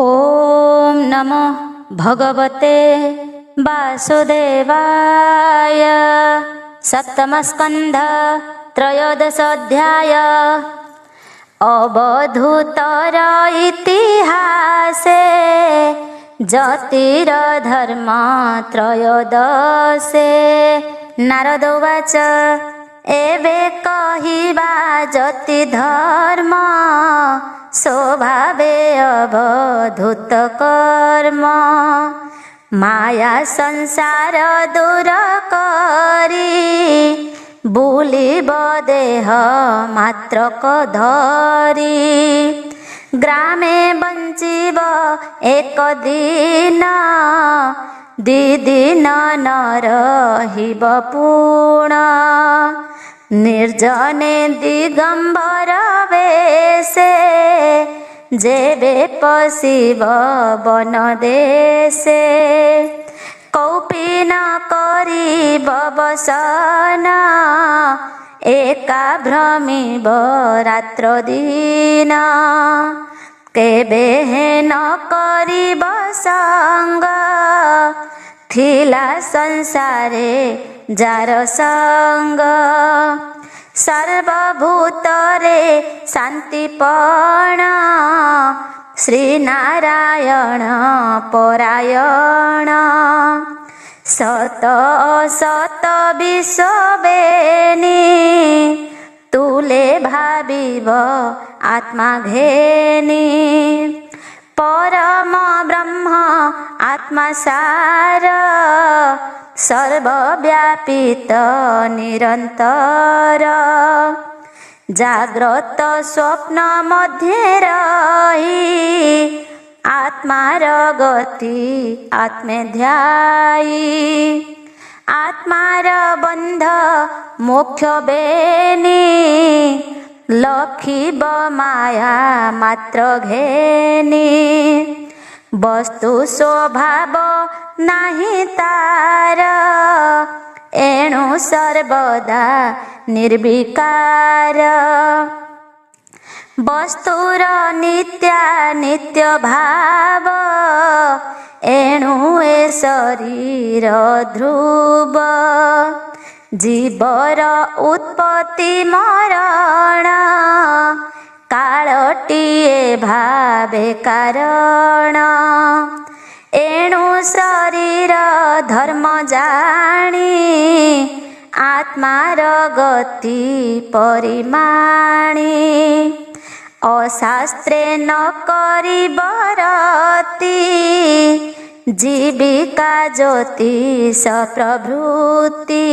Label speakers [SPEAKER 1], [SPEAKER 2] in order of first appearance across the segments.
[SPEAKER 1] ओम नमो भगवते वासुदेवाय। सप्तम स्कंध त्रयोदशोऽध्याय। अवधूतर इतिहासे ज्योतिर्धर्म त्रयोदशे। नारद उवाच एवे कहिबा ज्योतिर्धर्म स्वभावे अवधूत कर्म। माया संसार दूर करी बुलिब देह मात्रक धरी। ग्रामे बंचिब एक दिन दी दिन न रहिब पूर्ण। निर्जने दिगंबर वेशे जेबे पशिब वन देशे। कौपीन करिब वसन एका भ्रमिब रात्र दिन। केबे न करिब संग थिला संसारे जार संग। सर्वभूतरे शांतिपण श्री नारायण परायण। सत असत विश्ववेणी तुले भाविब आत्मा घेनी। परम ब्रह्म आत्मा सार सर्वव्यापित निरंतर। जाग्रत स्वप्न मध्ये रही आत्मार गति आत्मे ध्यायी। आत्मार बंध मोक्ष बेनी लखिब माया मात्र घेनी। वस्तु स्वभाव नाही तार एणु सर्वदा निर्विकार। वस्तुर नित्य भाव एणु ए शरीर ध्रुव। जीवर उत्पत्ति मरण कालटिए भावे कारण। एणु शरीर धर्म जानी आत्मार गति परिमाणी। अशास्त्रे न करिब रति जीविका ज्योतिष प्रभृति।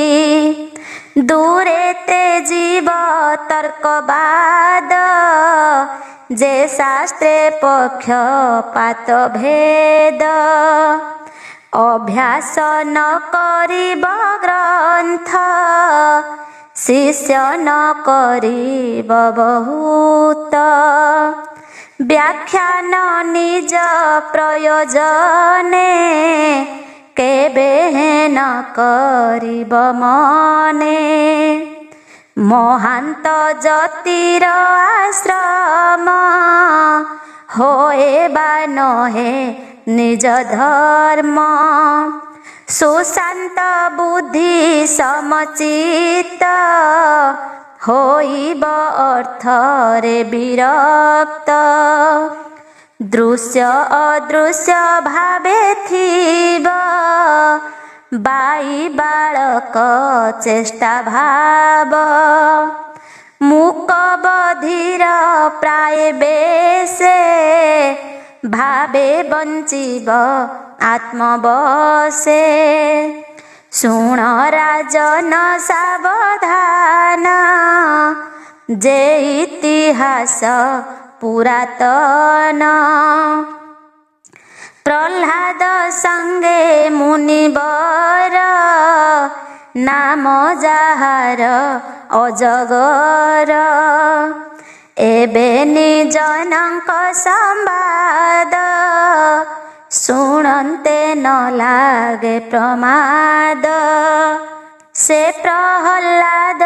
[SPEAKER 1] दूरे ते जीव तर्कवाद जे शास्त्रे पक्षपात भेद। अभ्यास न करिब ग्रंथ शिष्य न करिब बहुत। व्याख्यान निज प्रयोजने केबे न करिब मने। महांत ज्योतिर आश्रम होए बा नहे निज धर्म। सुशांत बुद्धि समचित होइब अर्थ रे विरक्त। दृश्य अदृश्य भावे थिब बाई बालक चेष्टा भाव। मूक बधिर प्राय बेसे भावे बंचिब आत्मवशे। सुण राजन सावधान जे इतिहास पुरातन। प्रह्लाद संगे मुनिवर नाम जाहार अजगर। एबे निजनक संवाद शुणन्ते न लागे प्रमाद। से प्रह्लाद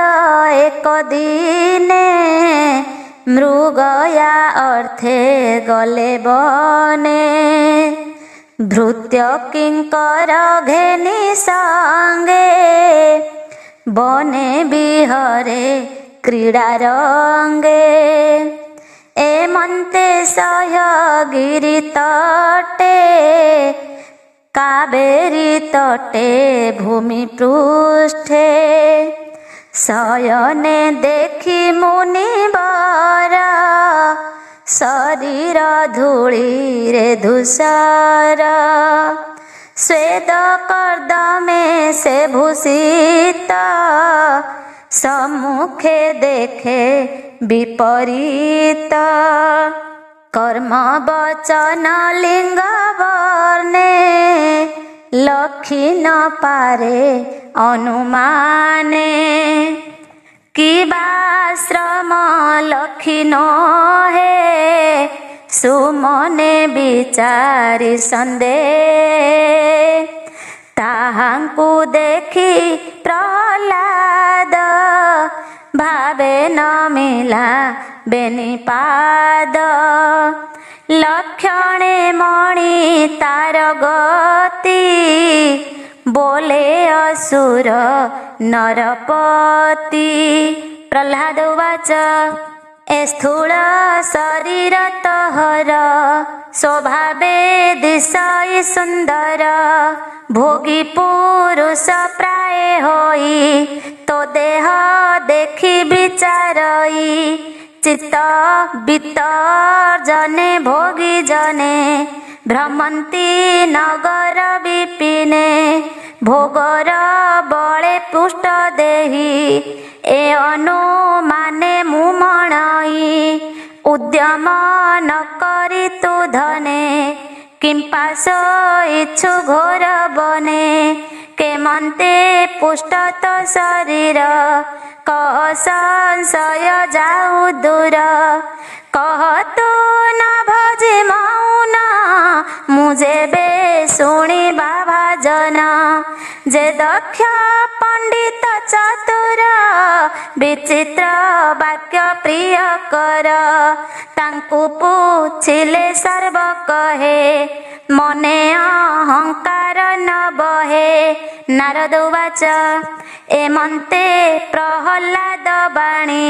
[SPEAKER 1] एक दिने ମୃଗୟା ଅର୍ଥେ ଗଲେ ବନେ ଭୃତ୍ୟ କିଙ୍କର ଘେନି ସଙ୍ଗେ ବନେ ବିହରେ କ୍ରୀଡ଼ା ରଙ୍ଗେ ଏମନ୍ତେ ସହ୍ୟଗିରି ତଟେ କାବେରୀ ତଟେ ଭୂମି ପୃଷ୍ଠେ ଶୟନେ ଦେଖି ମୁନିବର ଶରୀର ଧୂଳିରେ ଧୂସର ସ୍ୱେଦ କର୍ଦ୍ଦମେ ସେ ଭୂଷିତ ସମ୍ମୁଖେ ଦେଖେ ବିପରୀତ କର୍ମ ବଚନ ଲିଙ୍ଗ ବର୍ଣ୍ଣେ ଲକ୍ଷି ନ ପାରେ ଅନୁମାନେ କିବା ଶ୍ରମ ଲକ୍ଷି ନ ହେ ସୁମନେ ବିଚାରି ସନ୍ଦେହ ତାହାଙ୍କୁ ଦେଖି ପ୍ରହ୍ଲାଦ ଭାବେ ନ ମିଲା ବେନିପାଦ ଲକ୍ଷଣେ ମଣି ତାର ଗତି ବୋଲେ ଅସୁର ନରପତି ପ୍ରହ୍ଲାଦ ଉବାଚ ଏ ସ୍ଥୂଳ ଶରୀର ତହର ସ୍ୱଭାବେ ଦିଶଇ ସୁନ୍ଦର ଭୋଗୀ ପୁରୁଷ ପ୍ରାୟ ହୋଇ ତୋ ଦେହ ଦେଖି ବିଚାରଇ ଚିତ୍ତ ବିତର୍ଜନେ ଭୋଗୀ ଜନେ ଭ୍ରମନ୍ତି ନଗର ବିପିନେ ଭୋଗର ବଳେ ପୃଷ୍ଠ ଦେହି ଏ ଅନୁମାନେ ମୁଁ ମଣଇ ଉଦ୍ୟମ ନ କରି ତୁ ଧନେ କିମ୍ପାସ ଇଚ୍ଛୁ ଘୋର ବନେ କେମନ୍ତେ ପୁଷ୍ଟ ତ ଶରୀର କହ ସଂଶୟ ଯାଉ ଦୂର କହ ତୁ ନ ଭଜେ ମୌନ ମୁଁ ଯେବେ ଶୁଣିବା ଭାଜନ ଯେ ଦକ୍ଷ ପଣ୍ଡିତ ଚତୁର ବିଚିତ୍ର ବାକ୍ୟ ପ୍ରିୟ କର ତାଙ୍କୁ ପୁଛିଲେ ସର୍ବ କହେ ମନେ ଅହଙ୍କାର ନ ବହେ ନାରଦ ଉବାଚ ଏମନ୍ତେ ପ୍ରହ୍ଲାଦ ବାଣୀ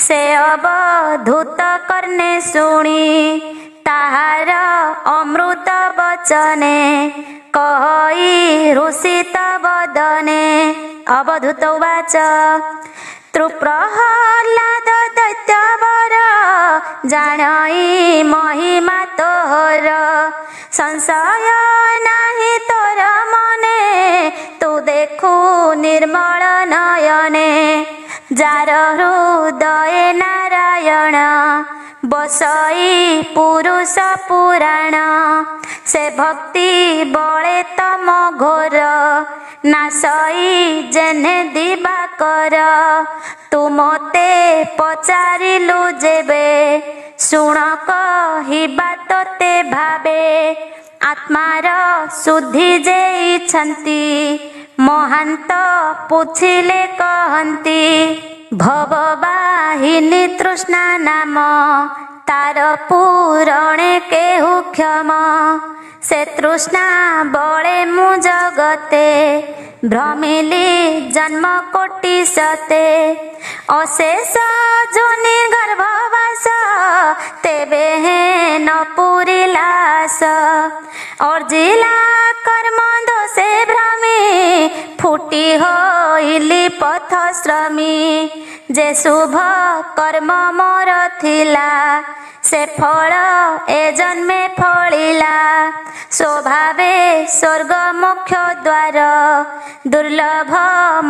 [SPEAKER 1] ସେ ଅବଧୂତ କର୍ଣ୍ଣେ ଶୁଣି ତାହାର ଅମୃତ ବଚନେ କହି ଋଷିତ ବଦନେ ଅବଧୂତ ଉବାଚ ପ୍ରହ୍ଲାଦ ଦୈତ୍ୟବର ଜାଣଇ ମହିମା ତୋର ସଂଶୟ ନାହିଁ ତୋର ମନେ ତୁ ଦେଖୁ ନିର୍ମଳ ନୟନେ ଯାର ହୃଦୟ ନାରାୟଣ ବସଇ ପୁରୁଷ ପୁରାଣ ସେ ଭକ୍ତି ବଳେ ତମ ଘୋର ନାଶଇ ଯେନେ ଦିବାକର ତୁ ମୋତେ ପଚାରିଲୁ ଯେବେ ଶୁଣ କହିବା ତୋତେ ଭାବେ ଆତ୍ମାର ଶୁଦ୍ଧି ଯେଇଛନ୍ତି ମହାନ୍ତ ପୁଛିଲେ କହନ୍ତି ଭବବାହିନୀ ତୃଷ୍ଣା ନାମ ତାର ପୂରଣେ କେହୁ କ୍ଷମ ସେ ତୃଷ୍ଣା ବଳେ ମୁଁ ଜଗତେ ଭ୍ରମିଲି ଜନ୍ମ କୋଟି ସତେ ଅଶେଷ ଯୋନି ଗର୍ଭବାସ ତେବେ ହେ ନ ପୁରିଲାସ ଅର୍ଜିଲା କର୍ମ ଦୋଷେ ଭ୍ରମି ଫୁଟି ହୋଇଲି ପଥଶ୍ରମୀ ଯେ ଶୁଭ କର୍ମ ମୋର ଥିଲା ସେ ଫଳ ଏ ଜନ୍ମେ ଫଳିଲା ସ୍ୱଭାବେ ସ୍ୱର୍ଗ ମୋକ୍ଷ ଦ୍ୱାର ଦୁର୍ଲଭ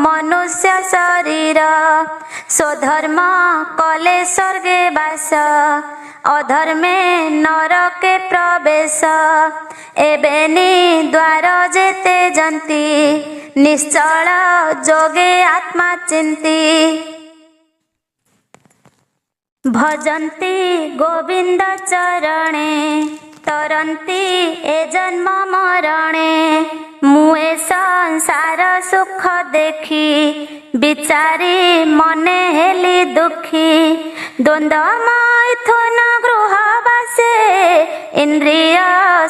[SPEAKER 1] ମନୁଷ୍ୟ ଶରୀର ସ୍ୱଧର୍ମ କଲେ ସ୍ୱର୍ଗେ ବାସ ଅଧର୍ମେ ନରକେ ପ୍ରବେଶ ଏବେନି ଦ୍ୱାର ଯେତେ ଯନ୍ତି ନିଶ୍ଚଳ ଯୋଗେ ଆତ୍ମା ଚିନ୍ତି ଭଜନ୍ତି ଗୋବିନ୍ଦ ଚରଣେ तरन्ति ए जन्म मरणे मुए संसार सुख देखी विचारी मने हेली दुखी द्वन्द्व मैथुन गृह बासे इंद्रिय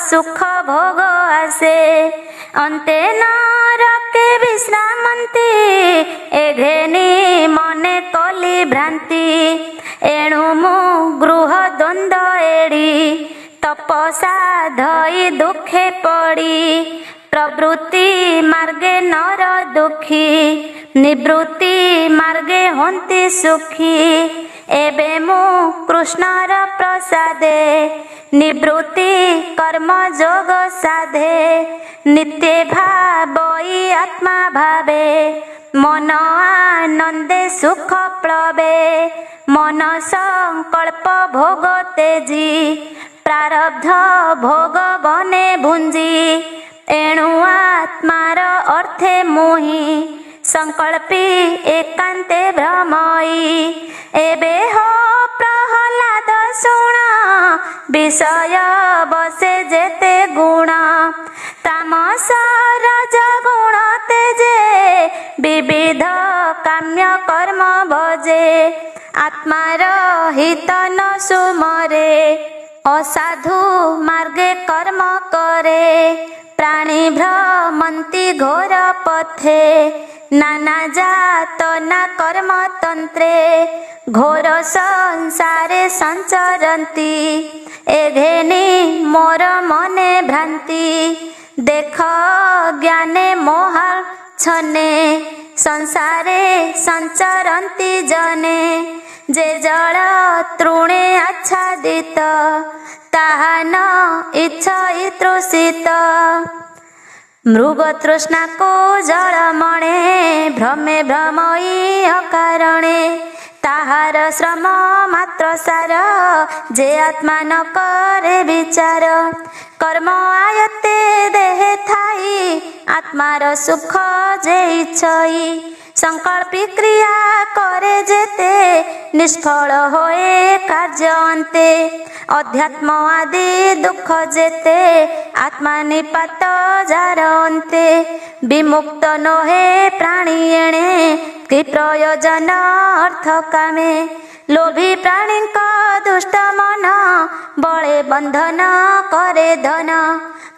[SPEAKER 1] सुख भोग आसे अन्ते नरके विश्रामन्ति एघेनी मने कली भ्रांति एणु मु गृह द्वन्द्व एड़ी तपसा धई दुखे पड़ी प्रवृत्ति मार्गे नर दुखी निवृत्ति मार्गे हंति सुखी एबे मु कृष्णर प्रसादे निवृत्ति कर्म जोग साधे नित्य भावई आत्मा भावे मन आनंदे सुख प्लवे मन संकल्प भोग तेजी प्रारब्ध भोग बने भुंजी एणु आत्मार अर्थे मोही संकल्पी एकांते भ्रमई एबे हो प्रहलाद शुण विषय बसे जेते गुण तामस रजगुण तेजे विविध काम्य कर्म भजे आत्मार हित न सुमरे असाधु मार्गे कर्म करे प्राणी भ्रमन्ति घोर पथे नाना जात ना कर्म तंत्रे घोर संसारे संचरन्ति एघेनी मोर मने भ्रांति देख ज्ञाने मोहाल छने संसारे संचरन्ति जने जे जल तृणे आच्छादित ताहा न इच्छा तृषित मृग तृष्णा को जल मणे भ्रमे भ्रमई अकारणे ताहार श्रम मात्र सार जे आत्मा न करे विचार कर्म आयते देहे थाई आत्मार सुख जे इच्छई संकल्पी क्रिया करे जेते निष्फल होए कार्य अन्ते अध्यात्म आदि दुख जेते आत्मा निपात जार अन्ते विमुक्त नहे प्राणी एणे कि प्रयोजन अर्थ कामे लोभी प्राणी दुष्ट मन बळे बंधन करे धन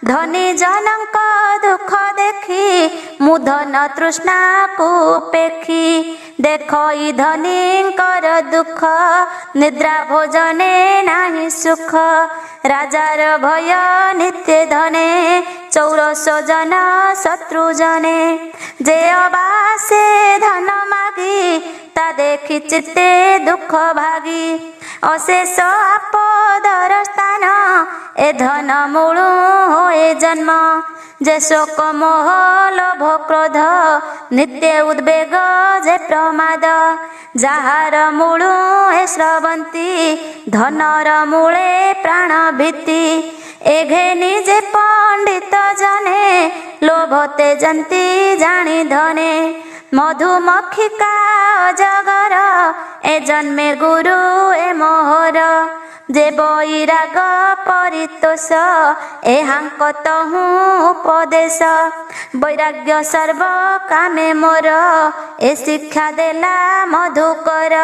[SPEAKER 1] धनी जनक दुख देखी मुधन तृष्णा को पेखी देखई धनीकर दुख निद्रा भोजने नाही सुख राजार भय नित्य धने चौरस जन शत्रु जने जे अबासे धन मागी ता देखी चित्ते दुख भागी अशेष आपदर स्थान ए धन मूल होए जन्म जे शोक मोह लोभ क्रोध नित्य उद्वेग जे प्रमाद जाहार मूल ए स्रवंती धनर मूले प्राण भीति एघे निजे पंडित जने लोभ तेजंती जानी धने मधुमक्षिका जगर ए जन्मे गुरु ए मोहर जे बैराग परितोष एहांक तहु उपदेश वैराग्य सर्व कामे मोर ए शिक्षा देला मधुकर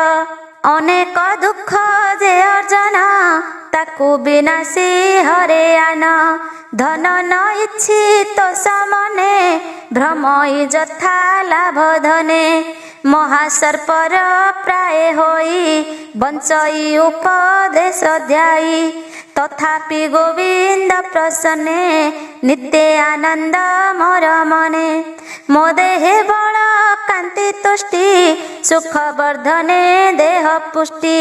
[SPEAKER 1] अनेक दुख जे अर्जन ताकू विनाशी हरे आन धन न इच्छित समने भ्रमई जथा लाभ धने महासर्पर प्राय होई बंचई उपदेश ध्यायी तथापि गोविंद प्रसन्ने नित्य आनंद मोर मने मो देहे बल कांति तुष्टि सुख वर्धने देह पुष्टि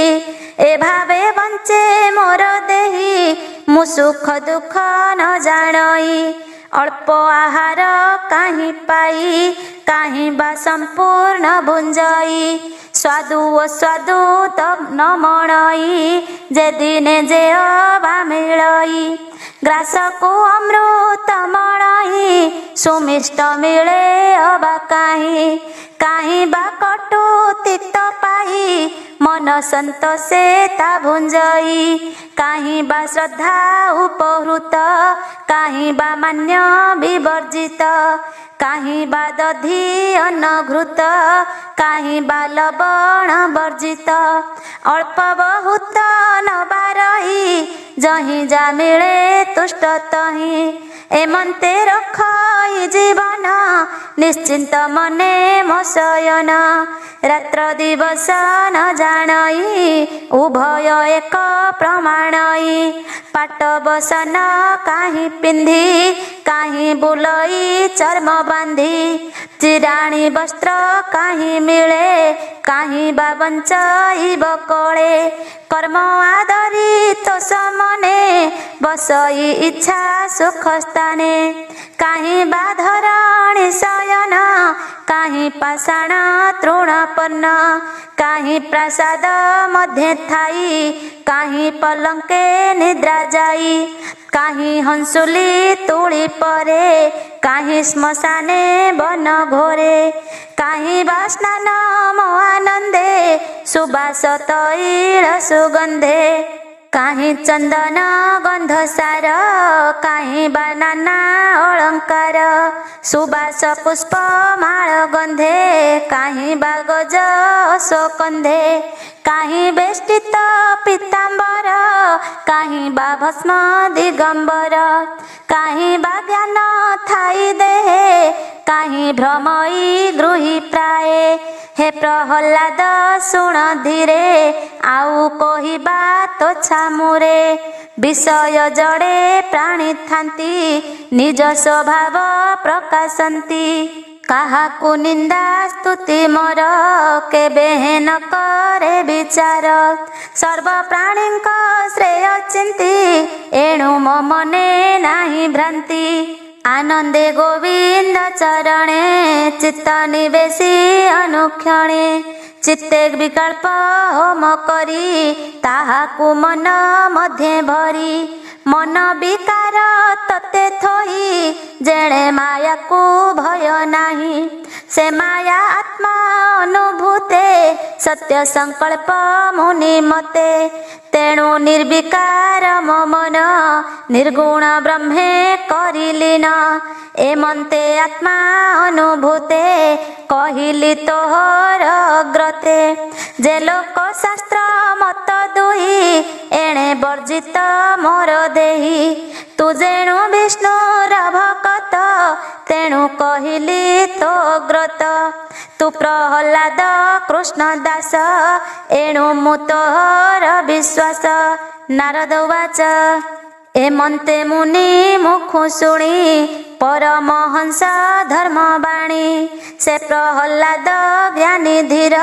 [SPEAKER 1] ए भावे बंचे मोर देही मु सुख दुख न जानई अल्प आहार काहीं पाई काहीं बा संपूर्ण भुंजई स्वादु अस्वादु तब न मणई जे दिने जे अबा मिलई ग्रास को अमृत मणई सुमिष्ट मिले अबा काहीं କାହିଁ ବା କଟୁ ତିକ୍ତ ପାଇ ମନ ସନ୍ତୋଷେ ତା ଭୁଞ୍ଜଇ। କାହିଁ ବା ଶ୍ରଦ୍ଧା ଉପହୃତ କାହିଁ ବା ମାନ୍ୟ ବିବର୍ଜିତ। କାହିଁ ବା ଦଧି ଅନଘୃତ କାହିଁ ବା ଲବଣ ବର୍ଜିତ। ଅଳ୍ପ ବହୁତ ନବାରହି ଯହିଁ ଯା ମିଳେ ତୁଷ୍ଟ ତହିଁ। ଏମନ୍ତେ ରଖଇ ଜୀବନ ନିଶ୍ଚିନ୍ତ ମନେ ମୋ ଶୟନ। ରାତ୍ର ଦିବସ ନ ଜାଣଇ ଉଭୟ ଏକ ପ୍ରମାଣଇ। ପାଟ ବସନ କାହିଁ ପିନ୍ଧି କାହିଁ ବୁଲଇ ଚର୍ମ ବାନ୍ଧି। ଚିରାଣୀ ବସ୍ତ୍ର କାହିଁ ମିଳେ କାହିଁ ବା ବଞ୍ଚଇବ କଳେ। କର୍ମ ଆଦରି ତୋଷ ମନେ ବସଇ ଇଚ୍ଛା ସୁଖ ସ୍ଥାନେ। କାହିଁ ବା ଧରଣୀ ଶୟନ କାହିଁ ପାଷାଣ ତୃଣପନ୍ନ। କାହିଁ ପ୍ରାସାଦ ମଧ୍ୟେ ଥାଇ କାହିଁ ପଲଙ୍କେ ନିଦ୍ରା ଯାଇ। କାହିଁ ହଂସୁଲି ତୁଳି ପରେ କାହିଁ ଶ୍ମଶାନେ ବନ ଘୋରେ। କାହିଁ ବା ସ୍ନାନ ମୋ ଆନନ୍ଦେ ସୁବାସ ତୈଳ ସୁଗନ୍ଧେ। କାହିଁ ଚନ୍ଦନ ଗନ୍ଧ ସାର କାହିଁ ବା ନାନା ଅଳଙ୍କାର। ସୁବାସ ପୁଷ୍ପ ମାଳ ଗନ୍ଧେ କାହିଁ ବା ଗଜ ଅଶୋକନ୍ଧେ। କାହିଁ ବେଷ୍ଟିତ ପୀତାମ୍ବର କାହିଁ ବା ଭସ୍ମ ଦିଗମ୍ବର। କାହିଁ ବା ଜ୍ଞାନ ଥାଇ ଦେହେ କାହିଁ ଭ୍ରମଇ ଗୃହୀ ପ୍ରାଏ। ହେ ପ୍ରହଲ୍ଲାଦ ଶୁଣ ଧୀରେ ଆଉ କହିବା ତୋଛା ମୁରେ। ବିଷୟ ଜଡ଼େ ପ୍ରାଣୀ ଥାନ୍ତି ନିଜ ସ୍ୱଭାବ ପ୍ରକାଶନ୍ତି। କାହାକୁ ନିନ୍ଦା ସ୍ତୁତି ମୋର କେବେ ନ କରେ ବିଚାର। ସର୍ବ ପ୍ରାଣୀଙ୍କ ଶ୍ରେୟ ଚିନ୍ତି ଏଣୁ ମୋ ମନେ ନାହିଁ ଭ୍ରାନ୍ତି। ଆନନ୍ଦେ ଗୋବିନ୍ଦ ଚରଣେ ଚିତ୍ତ ନିବେଶୀ ଅନୁକ୍ଷଣେ। ଚିତ୍ତେ ବିକଳ୍ପ ହୋମ କରି ତାହାକୁ ମନ ମଧ୍ୟେ ଭରି। ମନ ବିକାର ତତେ ଥୋଇ ଯେଣେ ମାୟାକୁ ଭୟ ନାହିଁ। ସେ ମାୟା ଆତ୍ମା ଅନୁଭୂତେ ସତ୍ୟ ସଂକଳ୍ପ ମୁନି ମତେ। ତେଣୁ ନିର୍ବିକାର ମୋ ମନ ନିର୍ଗୁଣ ବ୍ରହ୍ମେ କରିଲିନ। ଏମନ୍ତେ ଆତ୍ମା ଅନୁଭୂତେ କହିଲି ତୋହର ଅଗ୍ରତେ। ଯେ ଲୋକ ଶାସ୍ତ୍ର ମତ ଦୁଇ ଏଣେ ବର୍ଜିତ ମୋର ଦେହି। ତୁ ଯେଣୁ ବିଷ୍ଣୁର ଭକତ ତେଣୁ କହିଲି ତୋ ଗ୍ରତ। ତୁ ପ୍ରହଲ୍ଲାଦ କୃଷ୍ଣ ଦାସ ଏଣୁ ମୁଁ ତୋହର ବିଶ୍ୱାସ। ନାରଦ ଉବାଚ ଏମନ୍ତେ ମୁନି ମୁଖୁ ଶୁଣି ପରମହଂସ ଧର୍ମବାଣୀ। ସେ ପ୍ରହଲ୍ଲାଦ ଜ୍ଞାନୀ ଧୀର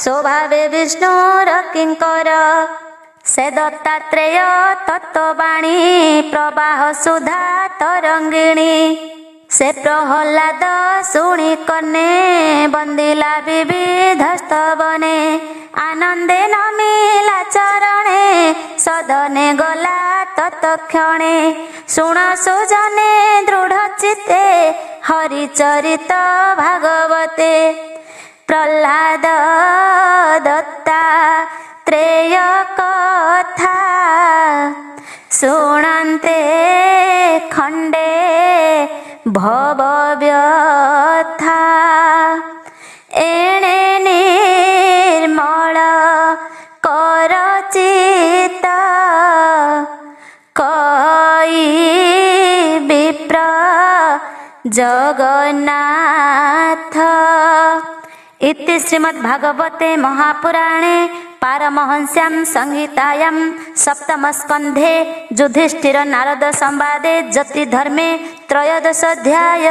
[SPEAKER 1] ସ୍ୱଭାବେ ବିଷ୍ଣୁର କିଙ୍କର। ସେ ଦତ୍ତାତ୍ରେୟ ତତ୍ତ୍ୱବାଣୀ ପ୍ରବାହ ସୁଧା ତରଙ୍ଗିଣୀ। ସେ ପ୍ରହଲ୍ଲାଦ ଶୁଣି କର୍ଣ୍ଣେ ବନ୍ଦିଲା ବିବିଧ ସ୍ତବନେ। ଆନନ୍ଦେ ନମିଲା ଚରଣେ ସଦନେ ଗଲା ତତ୍କ୍ଷଣେ। ଶୁଣ ସୁଜନେ ଦୃଢ଼ ଚିତ୍ତେ ହରିଚରିତ ଭାଗବତେ। ପ୍ରହ୍ଲାଦ ଦତ୍ତାତ୍ରେୟ କଥା ଶୁଣନ୍ତେ ଖଣ୍ଡେ ଭବ ବ୍ୟଥା। ଏଣେ ନିର୍ମଳ କର ଚିତ୍ତ କଇ ବିପ୍ର ଜଗନ୍ନାଥ। इति श्रीमद्भागवते महापुराणे पारमहंस्यां संहितायां सप्तमस्कन्धे युधिष्ठिर नारद संवादे जतिधर्मे त्रयोदशोऽध्याय।